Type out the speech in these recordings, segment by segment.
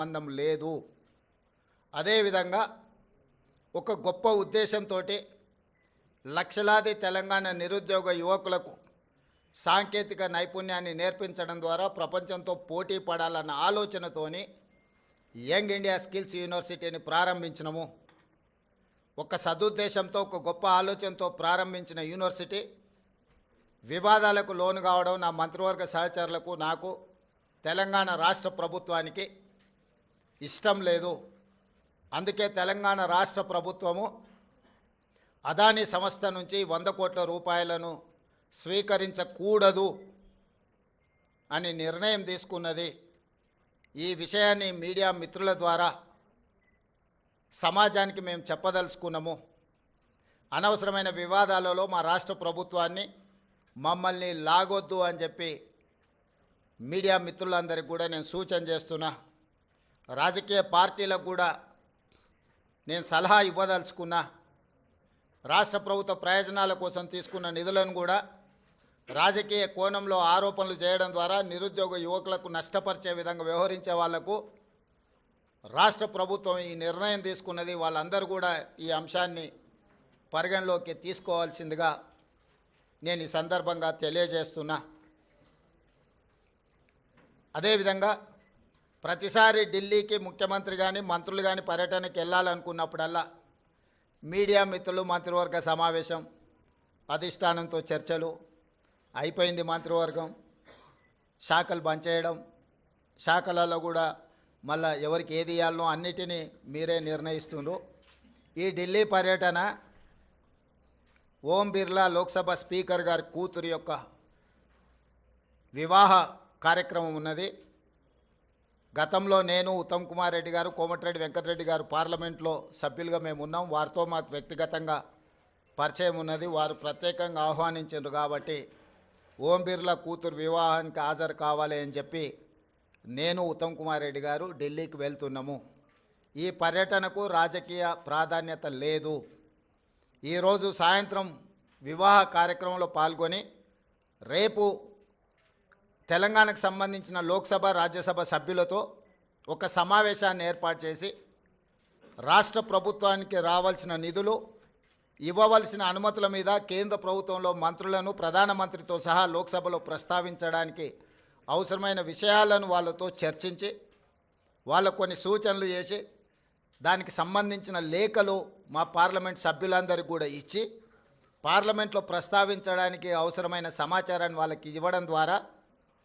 సంబంధం లేదు. అదేవిధంగా ఒక గొప్ప ఉద్దేశంతో లక్షలాది తెలంగాణ నిరుద్యోగ యువకులకు సాంకేతిక నైపుణ్యాన్ని నేర్పించడం ద్వారా ప్రపంచంతో పోటీ పడాలన్న ఆలోచనతోని యంగ్ ఇండియా స్కిల్స్ యూనివర్సిటీని ప్రారంభించినము. ఒక సదుద్దేశంతో ఒక గొప్ప ఆలోచనతో ప్రారంభించిన యూనివర్సిటీ వివాదాలకు లోను కావడం నా మంత్రివర్గ సహచరులకు నాకు తెలంగాణ రాష్ట్ర ప్రభుత్వానికి ఇష్టం లేదు. అందుకే తెలంగాణ రాష్ట్ర ప్రభుత్వము అదానీ సంస్థ నుంచి 100 కోట్ల రూపాయలను స్వీకరించకూడదు అని నిర్ణయం తీసుకున్నది. ఈ విషయాన్ని మీడియా మిత్రుల ద్వారా సమాజానికి మేము చెప్పదలుచుకున్నాము. అనవసరమైన వివాదాలలో మా రాష్ట్ర ప్రభుత్వాన్ని మమ్మల్ని లాగొద్దు అని చెప్పి మీడియా మిత్రులందరికీ కూడా నేను సూచన చేస్తున్నా. రాజకీయ పార్టీలకు కూడా నేను సలహా ఇవ్వదలుచుకున్నా. రాష్ట్ర ప్రభుత్వ ప్రయోజనాల కోసం తీసుకున్న నిధులను కూడా రాజకీయ కోణంలో ఆరోపణలు చేయడం ద్వారా నిరుద్యోగ యువకులకు నష్టపరిచే విధంగా వ్యవహరించే వాళ్లకు రాష్ట్ర ప్రభుత్వం ఈ నిర్ణయం తీసుకున్నది. వాళ్ళందరూ కూడా ఈ అంశాన్ని పరిగణలోకి తీసుకోవాల్సిందిగా నేను ఈ సందర్భంగా తెలియజేస్తున్నా. అదేవిధంగా ప్రతిసారి ఢిల్లీకి ముఖ్యమంత్రి కానీ మంత్రులు కానీ పర్యటనకి వెళ్ళాలనుకున్నప్పుడల్లా మీడియా మిత్రులు మంత్రివర్గ సమావేశం, అధిష్టానంతో చర్చలు అయిపోయింది. మంత్రివర్గం శాఖలు బంద్ చేయడం, శాఖలలో కూడా మళ్ళీ ఎవరికి ఏది ఇవ్వాలనో అన్నిటినీ మీరే నిర్ణయిస్తున్నారు. ఈ ఢిల్లీ పర్యటన ఓం బిర్లా లోక్సభ స్పీకర్ గారి కూతురు యొక్క వివాహ కార్యక్రమం ఉన్నది. గతంలో నేను, ఉత్తమ్ కుమార్ రెడ్డి గారు, కోమటిరెడ్డి వెంకటరెడ్డి గారు పార్లమెంట్లో సభ్యులుగా మేము ఉన్నాం. వారితో మాకు వ్యక్తిగతంగా పరిచయం ఉన్నది. వారు ప్రత్యేకంగా ఆహ్వానించారు కాబట్టి ఓం బిర్లా కూతురు వివాహానికి హాజరు కావాలి అని చెప్పి నేను, ఉత్తమ్ కుమార్ రెడ్డి గారు ఢిల్లీకి వెళ్తున్నాము. ఈ పర్యటనకు రాజకీయ ప్రాధాన్యత లేదు. ఈరోజు సాయంత్రం వివాహ కార్యక్రమంలో పాల్గొని రేపు తెలంగాణకు సంబంధించిన లోక్సభ, రాజ్యసభ సభ్యులతో ఒక సమావేశాన్ని ఏర్పాటు చేసి రాష్ట్ర ప్రభుత్వానికి రావాల్సిన నిధులు, ఇవ్వవలసిన అనుమతుల మీద కేంద్ర ప్రభుత్వంలో మంత్రులను, ప్రధానమంత్రితో సహా లోక్సభలో ప్రస్తావించడానికి అవసరమైన విషయాలను వాళ్ళతో చర్చించి వాళ్ళకు కొన్ని సూచనలు చేసి దానికి సంబంధించిన లేఖలు మా పార్లమెంట్ సభ్యులందరికీ కూడా ఇచ్చి పార్లమెంట్లో ప్రస్తావించడానికి అవసరమైన సమాచారాన్ని వాళ్ళకి ఇవ్వడం ద్వారా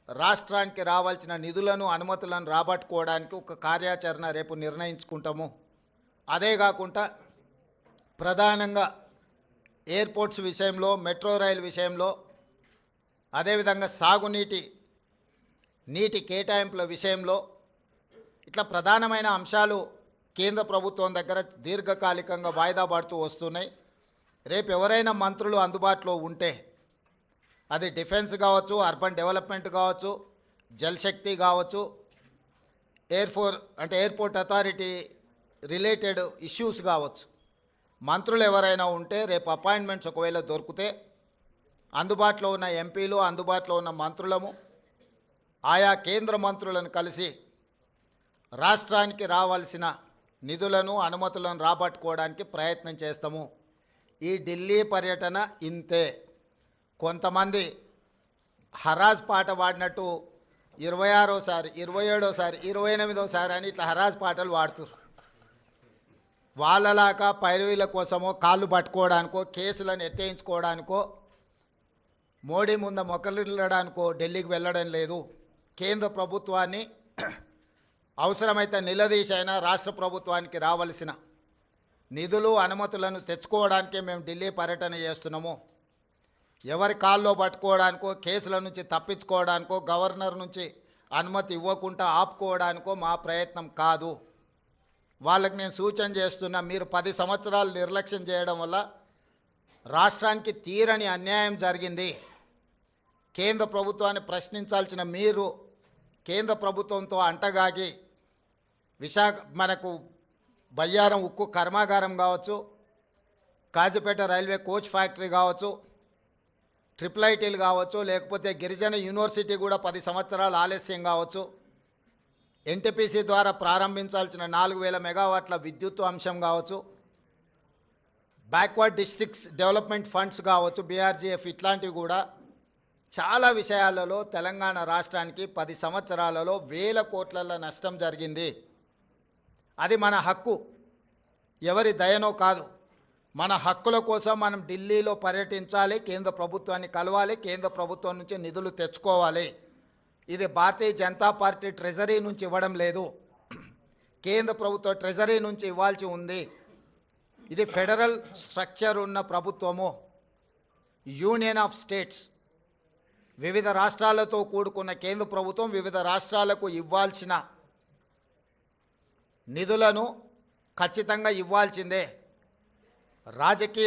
రాష్ట్రానికి రావాల్సిన నిధులను, అనుమతులను రాబట్టుకోవడానికి ఒక కార్యాచరణ రేపు నిర్ణయించుకుంటాము. అదే కాకుండా ప్రధానంగా ఎయిర్పోర్ట్స్ విషయంలో, మెట్రో రైలు విషయంలో, అదేవిధంగా నీటి కేటాయింపుల విషయంలో ఇట్లా ప్రధానమైన అంశాలు కేంద్ర ప్రభుత్వం దగ్గర దీర్ఘకాలికంగా వాయిదా పడుతూ వస్తున్నాయి. రేపు ఎవరైనా మంత్రులు అందుబాటులో ఉంటే అది డిఫెన్స్ కావచ్చు, అర్బన్ డెవలప్మెంట్ కావచ్చు, జలశక్తి కావచ్చు, ఎయిర్పోర్ట్ అథారిటీ రిలేటెడ్ ఇష్యూస్ కావచ్చు, మంత్రులు ఎవరైనా ఉంటే రేపు అపాయింట్మెంట్స్ ఒకవేళ దొరికితే అందుబాటులో ఉన్న ఎంపీలు, అందుబాటులో ఉన్న మంత్రులము ఆయా కేంద్ర మంత్రులను కలిసి రాష్ట్రానికి రావాల్సిన నిధులను, అనుమతులను రాబట్టుకోవడానికి ప్రయత్నం చేస్తాము. ఈ ఢిల్లీ పర్యటన ఇంతే. కొంతమంది హరాజ్ పాట పాడినట్టు 26సారి, 27సారి, 28సారి అని ఇట్లా హరాజ్ పాటలు పాడుతున్నారు. వాళ్ళలాగా పైరవీల కోసమో, కాళ్ళు పట్టుకోవడానికో, కేసులను ఎత్తేయించుకోవడానికో, మోడీ ముందు మొక్కలిల్లడానికో ఢిల్లీకి వెళ్ళడం లేదు. కేంద్ర ప్రభుత్వాన్ని అవసరమైతే నిలదీసైనా రాష్ట్ర ప్రభుత్వానికి రావాల్సిన నిధులు, అనుమతులను తెచ్చుకోవడానికే మేము ఢిల్లీ పర్యటన చేస్తున్నాము. ఎవరి కాల్లో పట్టుకోవడానికో, కేసుల నుంచి తప్పించుకోవడానికో, గవర్నర్ నుంచి అనుమతి ఇవ్వకుండా ఆపుకోవడానికో మా ప్రయత్నం కాదు. వాళ్ళకి నేను సూచన చేస్తున్నా, మీరు 10 సంవత్సరాలు నిర్లక్ష్యం చేయడం వల్ల రాష్ట్రానికి తీరని అన్యాయం జరిగింది. కేంద్ర ప్రభుత్వాన్ని ప్రశ్నించాల్సిన మీరు కేంద్ర ప్రభుత్వంతో అంటగాగి మనకు బయ్యారం ఉక్కు కర్మాగారం కావచ్చు, కాజీపేట రైల్వే కోచ్ ఫ్యాక్టరీ కావచ్చు, ట్రిపుల్ ఐటీలు కావచ్చు, లేకపోతే గిరిజన యూనివర్సిటీ కూడా 10 సంవత్సరాలు ఆలస్యం కావచ్చు, ఎన్టీపీసీ ద్వారా ప్రారంభించాల్సిన 4000 మెగావాట్ల విద్యుత్ అంశం కావచ్చు, బ్యాక్వర్డ్ డిస్ట్రిక్ట్స్ డెవలప్మెంట్ ఫండ్స్ కావచ్చు, బీఆర్జీఎఫ్, ఇట్లాంటివి కూడా చాలా విషయాలలో తెలంగాణ రాష్ట్రానికి 10 సంవత్సరాలలో వేల కోట్ల నష్టం జరిగింది. అది మన హక్కు, ఎవరి దయనో కాదు. మన హక్కుల కోసం మనం ఢిల్లీలో పర్యటించాలి, కేంద్ర ప్రభుత్వాన్ని కలవాలి, కేంద్ర ప్రభుత్వం నుంచి నిధులు తెచ్చుకోవాలి. ఇది భారతీయ జనతా పార్టీ ట్రెజరీ నుంచి ఇవ్వడం లేదు, కేంద్ర ప్రభుత్వ ట్రెజరీ నుంచి ఇవ్వాల్సి ఉంది. ఇది ఫెడరల్ స్ట్రక్చర్ ఉన్న ప్రభుత్వము, యూనియన్ ఆఫ్ స్టేట్స్. వివిధ రాష్ట్రాలతో కూడుకున్న కేంద్ర ప్రభుత్వం వివిధ రాష్ట్రాలకు ఇవ్వాల్సిన నిధులను ఖచ్చితంగా ఇవ్వాల్సిందే. రాజకీయ